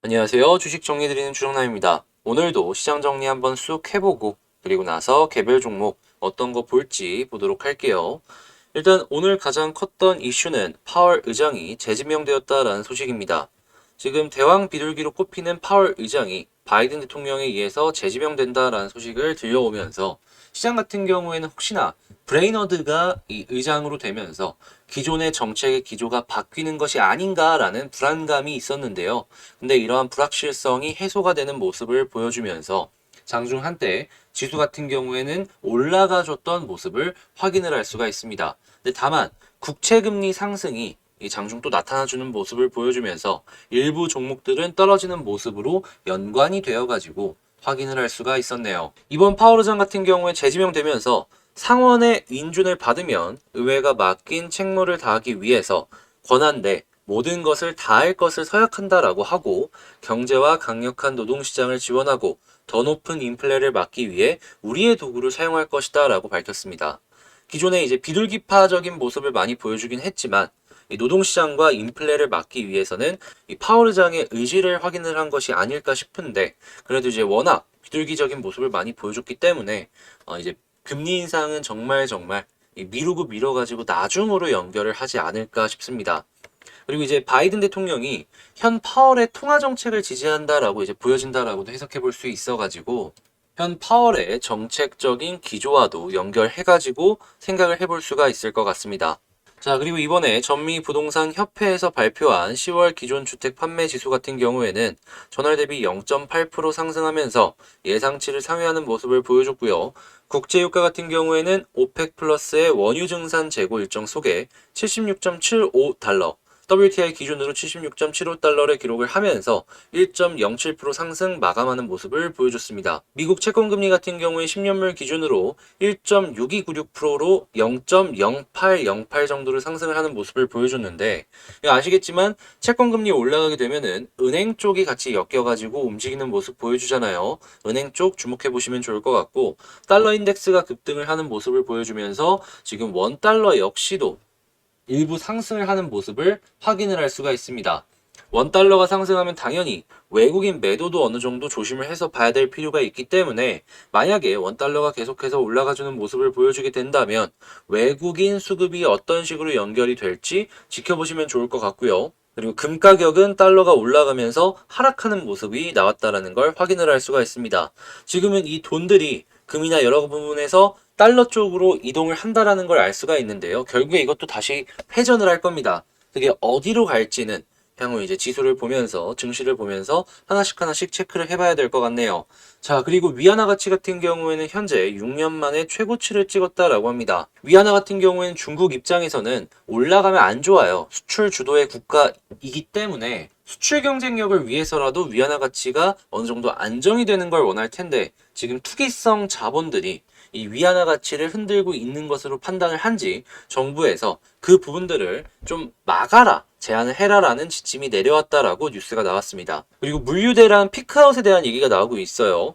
안녕하세요. 주식 정리해드리는 주정남입니다. 오늘도 시장 정리 한번 쑥 해보고 그리고 나서 개별 종목 어떤 거 볼지 보도록 할게요. 일단 오늘 가장 컸던 이슈는 파월 의장이 재지명되었다라는 소식입니다. 지금 대왕 비둘기로 꼽히는 파월 의장이 바이든 대통령에 의해서 재지명된다라는 소식을 들려오면서 시장 같은 경우에는 혹시나 브레이너드가 이 의장으로 되면서 기존의 정책의 기조가 바뀌는 것이 아닌가라는 불안감이 있었는데요. 근데 이러한 불확실성이 해소가 되는 모습을 보여주면서 장중 한때 지수 같은 경우에는 올라가줬던 모습을 확인을 할 수가 있습니다. 근데 다만 국채금리 상승이 이 장중 또 나타나주는 모습을 보여주면서 일부 종목들은 떨어지는 모습으로 연관이 되어가지고 확인을 할 수가 있었네요. 이번 파월 의장 같은 경우에 재지명되면서 상원의 인준을 받으면 의회가 맡긴 책무를 다하기 위해서 권한대 모든 것을 다할 것을 서약한다라고 하고 경제와 강력한 노동시장을 지원하고 더 높은 인플레를 막기 위해 우리의 도구를 사용할 것이다 라고 밝혔습니다. 기존에 이제 비둘기파적인 모습을 많이 보여주긴 했지만 이 노동시장과 인플레를 막기 위해서는 이 파월 의장의 의지를 확인을 한 것이 아닐까 싶은데 그래도 이제 워낙 비둘기적인 모습을 많이 보여줬기 때문에 이제 금리 인상은 정말 미루고 미뤄가지고 나중으로 연결을 하지 않을까 싶습니다. 그리고 이제 바이든 대통령이 현 파월의 통화 정책을 지지한다라고 이제 보여진다라고도 해석해 볼 수 있어가지고 현 파월의 정책적인 기조와도 연결해가지고 생각을 해볼 수가 있을 것 같습니다. 자, 그리고 이번에 전미부동산협회에서 발표한 10월 기존 주택 판매 지수 같은 경우에는 전월 대비 0.8% 상승하면서 예상치를 상회하는 모습을 보여줬고요. 국제유가 같은 경우에는 오펙 플러스의 원유 증산 재고 일정 속에 76.75달러, WTI 기준으로 76.75달러를 기록을 하면서 1.07% 상승 마감하는 모습을 보여줬습니다. 미국 채권금리 같은 경우에 10년물 기준으로 1.6296%로 0.0808 정도를 상승을 하는 모습을 보여줬는데 아시겠지만 채권금리 올라가게 되면은 은행 쪽이 같이 엮여가지고 움직이는 모습 보여주잖아요. 은행 쪽 주목해 보시면 좋을 것 같고 달러 인덱스가 급등을 하는 모습을 보여주면서 지금 원 달러 역시도 일부 상승을 하는 모습을 확인을 할 수가 있습니다. 원달러가 상승하면 당연히 외국인 매도도 어느 정도 조심을 해서 봐야 될 필요가 있기 때문에 만약에 원달러가 계속해서 올라가주는 모습을 보여주게 된다면 외국인 수급이 어떤 식으로 연결이 될지 지켜보시면 좋을 것 같고요. 그리고 금 가격은 달러가 올라가면서 하락하는 모습이 나왔다는 걸 확인을 할 수가 있습니다. 지금은 이 돈들이 금이나 여러 부분에서 달러 쪽으로 이동을 한다라는 걸 알 수가 있는데요. 결국에 이것도 다시 회전을 할 겁니다. 그게 어디로 갈지는 향후 이제 지수를 보면서 증시를 보면서 하나씩 체크를 해봐야 될 것 같네요. 자, 그리고 위안화 가치 같은 경우에는 현재 6년 만에 최고치를 찍었다라고 합니다. 위안화 같은 경우에는 중국 입장에서는 올라가면 안 좋아요. 수출 주도의 국가이기 때문에 수출 경쟁력을 위해서라도 위안화 가치가 어느 정도 안정이 되는 걸 원할 텐데 지금 투기성 자본들이 이 위안화 가치를 흔들고 있는 것으로 판단을 한지 정부에서 그 부분들을 좀 막아라, 제한을 해라라는 지침이 내려왔다라고 뉴스가 나왔습니다. 그리고 물류대란 피크아웃에 대한 얘기가 나오고 있어요.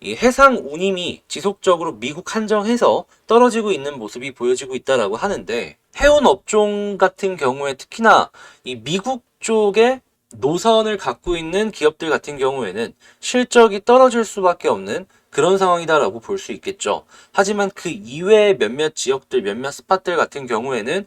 이 해상 운임이 지속적으로 미국 한정해서 떨어지고 있는 모습이 보여지고 있다라고 하는데 해운 업종 같은 경우에 특히나 이 미국 쪽에 노선을 갖고 있는 기업들 같은 경우에는 실적이 떨어질 수밖에 없는 그런 상황이다라고 볼 수 있겠죠. 하지만 그 이외의 몇몇 지역들, 몇몇 스팟들 같은 경우에는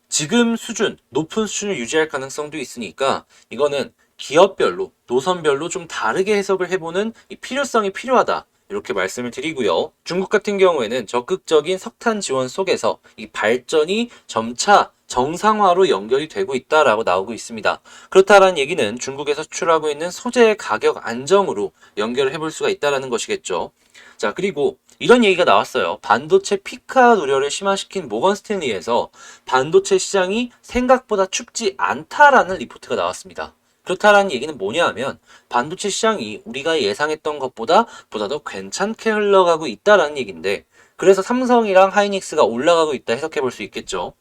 지금 수준, 높은 수준을 유지할 가능성도 있으니까 이거는 기업별로, 노선별로 좀 다르게 해석을 해보는 이 필요성이 필요하다. 이렇게 말씀을 드리고요. 중국 같은 경우에는 적극적인 석탄 지원 속에서 이 발전이 점차 정상화로 연결이 되고 있다라고 나오고 있습니다. 그렇다라는 얘기는 중국에서 수출하고 있는 소재의 가격 안정으로 연결을 해볼 수가 있다라는 것이겠죠. 자, 그리고 이런 얘기가 나왔어요. 반도체 피크아웃 우려를 심화시킨 모건 스탠리에서 반도체 시장이 생각보다 춥지 않다라는 리포트가 나왔습니다. 그렇다라는 얘기는 뭐냐 하면 반도체 시장이 우리가 예상했던 것보다 더 괜찮게 흘러가고 있다라는 얘기인데 그래서 삼성이랑 하이닉스가 올라가고 있다 해석해 볼 수 있겠죠.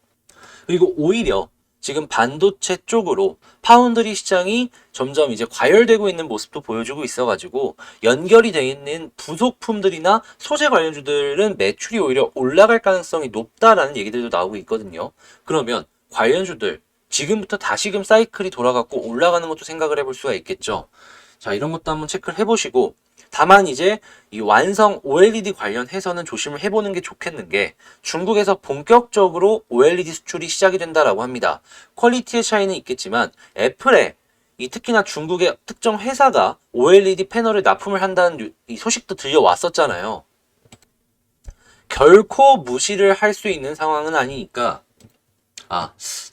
그리고 오히려 지금 반도체 쪽으로 파운드리 시장이 점점 이제 과열되고 있는 모습도 보여주고 있어가지고 연결이 되어 있는 부속품들이나 소재 관련주들은 매출이 오히려 올라갈 가능성이 높다라는 얘기들도 나오고 있거든요. 그러면 관련주들 지금부터 다시금 사이클이 돌아갔고 올라가는 것도 생각을 해볼 수가 있겠죠. 자, 이런 것도 한번 체크를 해보시고, 다만 이제 이 완성 OLED 관련해서는 조심을 해보는 게 좋겠는 게, 중국에서 본격적으로 OLED 수출이 시작이 된다라고 합니다. 퀄리티의 차이는 있겠지만 애플에 이 특히나 중국의 특정 회사가 OLED 패널을 납품을 한다는 이 소식도 들려왔었잖아요. 결코 무시를 할 수 있는 상황은 아니니까,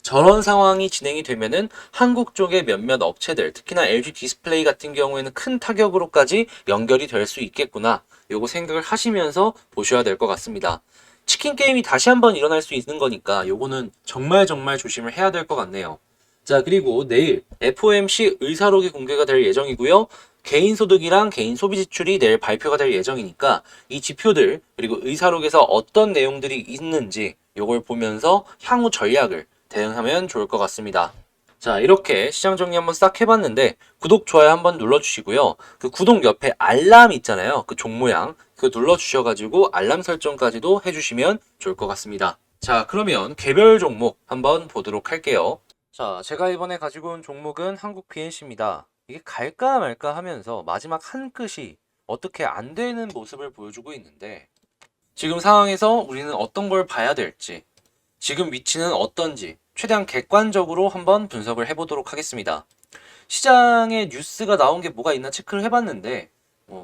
저런 상황이 진행이 되면은 한국 쪽의 몇몇 업체들, 특히나 LG 디스플레이 같은 경우에는 큰 타격으로까지 연결이 될 수 있겠구나. 요거 생각을 하시면서 보셔야 될 것 같습니다. 치킨 게임이 다시 한번 일어날 수 있는 거니까 요거는 정말 조심을 해야 될 것 같네요. 자, 그리고 내일 FOMC 의사록이 공개가 될 예정이고요. 개인소득이랑 개인 소비 지출이 내일 발표가 될 예정이니까 이 지표들 그리고 의사록에서 어떤 내용들이 있는지 요걸 보면서 향후 전략을 대응하면 좋을 것 같습니다. 자, 이렇게 시장 정리 한번 싹 해봤는데 구독, 좋아요 한번 눌러주시고요. 그 구독 옆에 알람 있잖아요. 그 종 모양 그거 눌러주셔가지고 알람 설정까지도 해주시면 좋을 것 같습니다. 자, 그러면 개별 종목 한번 보도록 할게요. 자, 제가 이번에 가지고 온 종목은 한국 BNC입니다. 이게 갈까 말까 하면서 마지막 한 끗이 어떻게 안 되는 모습을 보여주고 있는데, 지금 상황에서 우리는 어떤 걸 봐야 될지, 지금 위치는 어떤지 최대한 객관적으로 한번 분석을 해보도록 하겠습니다. 시장에 뉴스가 나온 게 뭐가 있나 체크를 해봤는데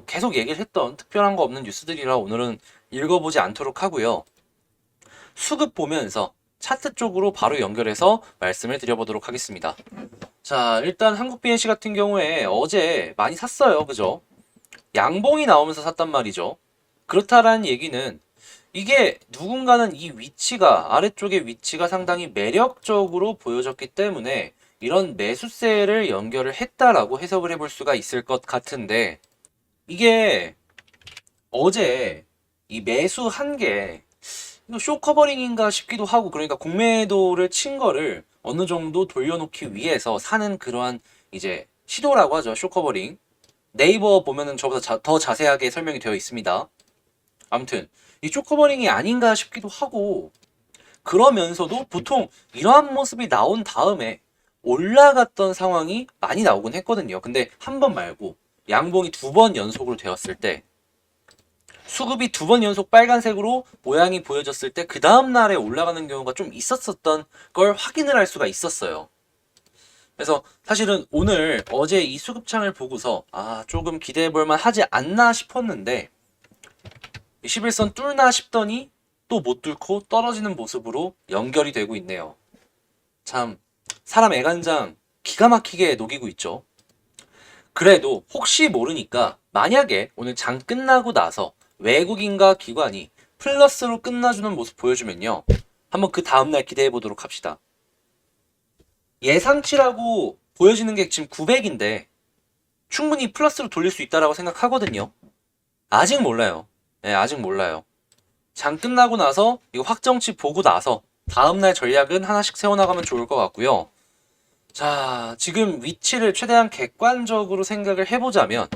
계속 얘기를 했던 특별한 거 없는 뉴스들이라 오늘은 읽어보지 않도록 하고요. 수급 보면서 차트 쪽으로 바로 연결해서 말씀을 드려보도록 하겠습니다. 자, 일단 한국 BNC 같은 경우에 어제 많이 샀어요. 그죠? 양봉이 나오면서 샀단 말이죠. 그렇다라는 얘기는 이게 누군가는 이 위치가, 아래쪽의 위치가 상당히 매력적으로 보여졌기 때문에 이런 매수세를 연결을 했다라고 해석을 해볼 수가 있을 것 같은데, 이게 어제 이 매수한 게 이거 쇼 커버링인가 싶기도 하고, 그러니까 공매도를 친 거를 어느 정도 돌려놓기 위해서 사는 그러한 이제 시도라고 하죠. 쇼 커버링. 네이버 보면은 저보다 더 자세하게 설명이 되어 있습니다. 아무튼 이 쇼 커버링이 아닌가 싶기도 하고, 그러면서도 보통 이러한 모습이 나온 다음에 올라갔던 상황이 많이 나오곤 했거든요. 근데 한 번 말고 양봉이 2번 연속으로 되었을 때, 수급이 2번 연속 빨간색으로 모양이 보여졌을 때 그 다음날에 올라가는 경우가 좀 있었던 걸 확인을 할 수가 있었어요. 그래서 사실은 오늘 어제 이 수급창을 보고서 조금 기대해 볼만 하지 않나 싶었는데 11선 뚫나 싶더니 또 못 뚫고 떨어지는 모습으로 연결이 되고 있네요. 참 사람 애간장 기가 막히게 녹이고 있죠. 그래도 혹시 모르니까 만약에 오늘 장 끝나고 나서 외국인과 기관이 플러스로 끝나주는 모습 보여주면요, 한번 그 다음날 기대해 보도록 합시다. 예상치라고 보여지는 게 지금 900인데 충분히 플러스로 돌릴 수 있다라고 생각하거든요. 아직 몰라요. 네, 아직 몰라요. 장 끝나고 나서 이거 확정치 보고 나서 다음날 전략은 하나씩 세워나가면 좋을 것 같고요. 자, 지금 위치를 최대한 객관적으로 생각을 해보자면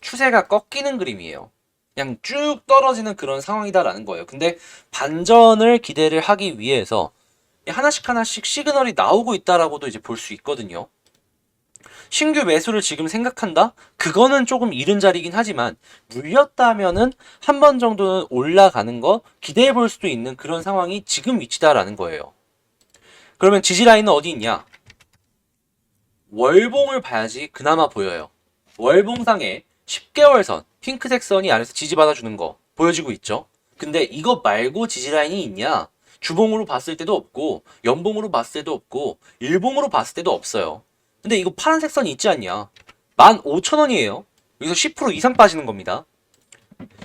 추세가 꺾이는 그림이에요. 그냥 쭉 떨어지는 그런 상황이다라는 거예요. 근데 반전을 기대를 하기 위해서 하나씩 시그널이 나오고 있다라고도 이제 볼 수 있거든요. 신규 매수를 지금 생각한다? 그거는 조금 이른 자리긴 하지만 물렸다면은 한 번 정도는 올라가는 거 기대해 볼 수도 있는 그런 상황이 지금 위치다라는 거예요. 그러면 지지 라인은 어디 있냐? 월봉을 봐야지 그나마 보여요. 월봉상에 10개월 선, 핑크색 선이 아래서 지지받아주는 거 보여지고 있죠. 근데 이거 말고 지지 라인이 있냐? 주봉으로 봤을 때도 없고, 연봉으로 봤을 때도 없고, 일봉으로 봤을 때도 없어요. 근데 이거 파란색 선이 있지 않냐? 15,000원이에요. 여기서 10% 이상 빠지는 겁니다.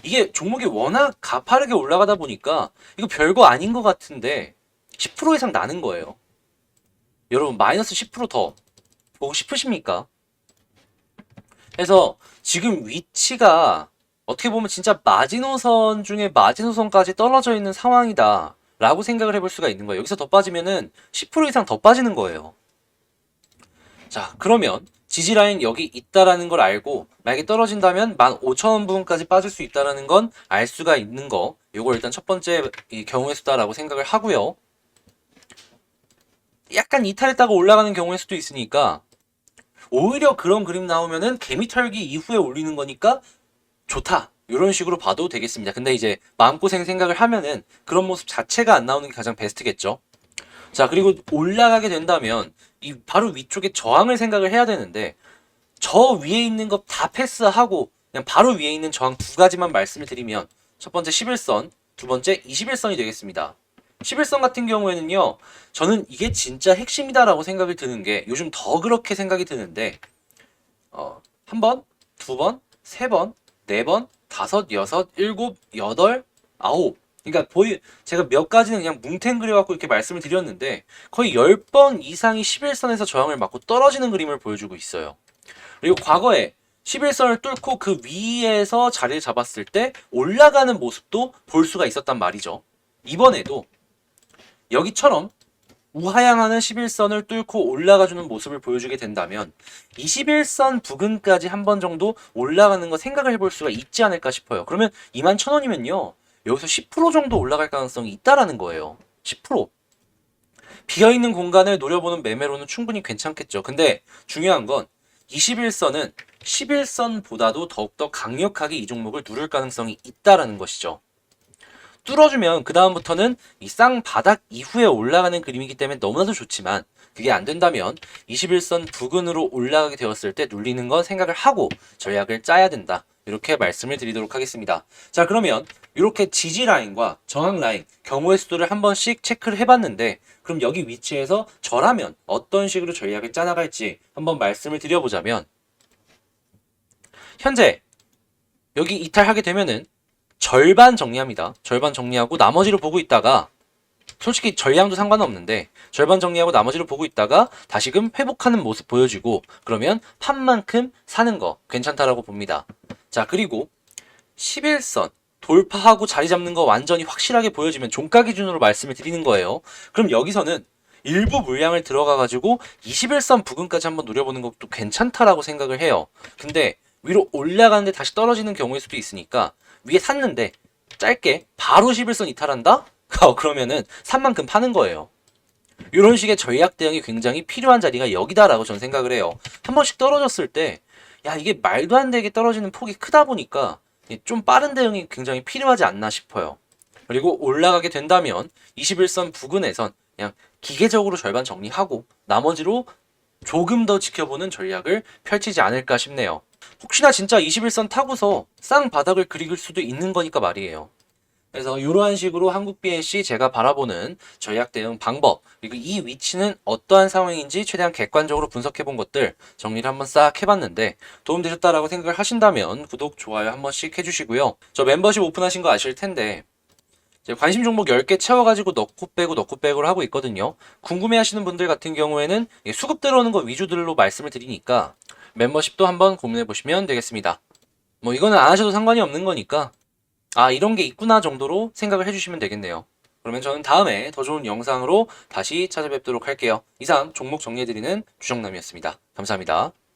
이게 종목이 워낙 가파르게 올라가다 보니까 이거 별거 아닌 것 같은데 10% 이상 나는 거예요. 여러분 마이너스 10%더 보고 싶으십니까? 그래서 지금 위치가 어떻게 보면 진짜 마지노선 중에 마지노선까지 떨어져 있는 상황이다 라고 생각을 해볼 수가 있는 거예요. 여기서 더 빠지면은 10% 이상 더 빠지는 거예요. 자, 그러면 지지라인 여기 있다라는 걸 알고 만약에 떨어진다면 15,000원 부분까지 빠질 수 있다라는 건 알 수가 있는 거, 요거 일단 첫 번째 이 경우의 수다라고 생각을 하고요. 약간 이탈했다가 올라가는 경우일 수도 있으니까 오히려 그런 그림 나오면은 개미 털기 이후에 올리는 거니까 좋다. 이런 식으로 봐도 되겠습니다. 근데 이제 마음고생 생각을 하면은 그런 모습 자체가 안 나오는 게 가장 베스트겠죠. 자, 그리고 올라가게 된다면 이 바로 위쪽에 저항을 생각을 해야 되는데 저 위에 있는 거 다 패스하고 그냥 바로 위에 있는 저항 두 가지만 말씀을 드리면 첫 번째 11선, 두 번째 21선이 되겠습니다. 11선 같은 경우에는요, 저는 이게 진짜 핵심이다라고 생각이 드는 게 요즘 더 그렇게 생각이 드는데 한 번, 두 번, 세 번, 네 번, 다섯, 여섯, 일곱, 여덟, 아홉. 그러니까 제가 몇 가지는 그냥 뭉탱그려 갖고 이렇게 말씀을 드렸는데 거의 10번 이상이 11선에서 저항을 맞고 떨어지는 그림을 보여주고 있어요. 그리고 과거에 11선을 뚫고 그 위에서 자리를 잡았을 때 올라가는 모습도 볼 수가 있었단 말이죠. 이번에도 여기처럼 우하향하는 11선을 뚫고 올라가주는 모습을 보여주게 된다면 21선 부근까지 한 번 정도 올라가는 거 생각을 해볼 수가 있지 않을까 싶어요. 그러면 21,000원이면요. 여기서 10% 정도 올라갈 가능성이 있다라는 거예요. 10%. 비어있는 공간을 노려보는 매매로는 충분히 괜찮겠죠. 근데 중요한 건 21선은 11선보다도 더욱더 강력하게 이 종목을 누를 가능성이 있다라는 것이죠. 뚫어주면 그 다음부터는 이 쌍바닥 이후에 올라가는 그림이기 때문에 너무나도 좋지만 그게 안 된다면 21선 부근으로 올라가게 되었을 때 눌리는 건 생각을 하고 전략을 짜야 된다. 이렇게 말씀을 드리도록 하겠습니다. 자, 그러면 이렇게 지지 라인과 저항 라인 경우의 수도를 한 번씩 체크를 해봤는데 그럼 여기 위치에서 저라면 어떤 식으로 전략을 짜나갈지 한번 말씀을 드려보자면 현재 여기 이탈하게 되면은 절반 정리합니다. 절반 정리하고 나머지를 보고 있다가 솔직히 전량도 상관없는데 절반 정리하고 나머지를 보고 있다가 다시금 회복하는 모습 보여주고 그러면 판만큼 사는 거 괜찮다라고 봅니다. 자, 그리고 11선 돌파하고 자리 잡는 거 완전히 확실하게 보여지면 종가 기준으로 말씀을 드리는 거예요. 그럼 여기서는 일부 물량을 들어가 가지고 21선 부근까지 한번 노려보는 것도 괜찮다라고 생각을 해요. 근데 위로 올라가는데 다시 떨어지는 경우일 수도 있으니까 위에 샀는데 짧게 바로 11선 이탈한다? 그러면은 산 만큼 파는 거예요. 이런 식의 전략 대응이 굉장히 필요한 자리가 여기다라고 저는 생각을 해요. 한 번씩 떨어졌을 때, 야, 이게 말도 안 되게 떨어지는 폭이 크다 보니까 좀 빠른 대응이 굉장히 필요하지 않나 싶어요. 그리고 올라가게 된다면 21선 부근에선 그냥 기계적으로 절반 정리하고 나머지로 조금 더 지켜보는 전략을 펼치지 않을까 싶네요. 혹시나 진짜 21선 타고서 쌍바닥을 그릴 수도 있는 거니까 말이에요. 그래서 이러한 식으로 한국 BNC 제가 바라보는 전략 대응 방법 그리고 이 위치는 어떠한 상황인지 최대한 객관적으로 분석해 본 것들 정리를 한번 싹 해봤는데 도움되셨다라고 생각을 하신다면 구독, 좋아요 한 번씩 해주시고요. 저 멤버십 오픈하신 거 아실 텐데 관심 종목 10개 채워가지고 넣고 빼고를 하고 있거든요. 궁금해 하시는 분들 같은 경우에는 수급 들어오는 거 위주들로 말씀을 드리니까 멤버십도 한번 고민해 보시면 되겠습니다. 뭐 이거는 안 하셔도 상관이 없는 거니까 아, 이런 게 있구나 정도로 생각을 해주시면 되겠네요. 그러면 저는 다음에 더 좋은 영상으로 다시 찾아뵙도록 할게요. 이상 종목 정리해드리는 주정남이었습니다. 감사합니다.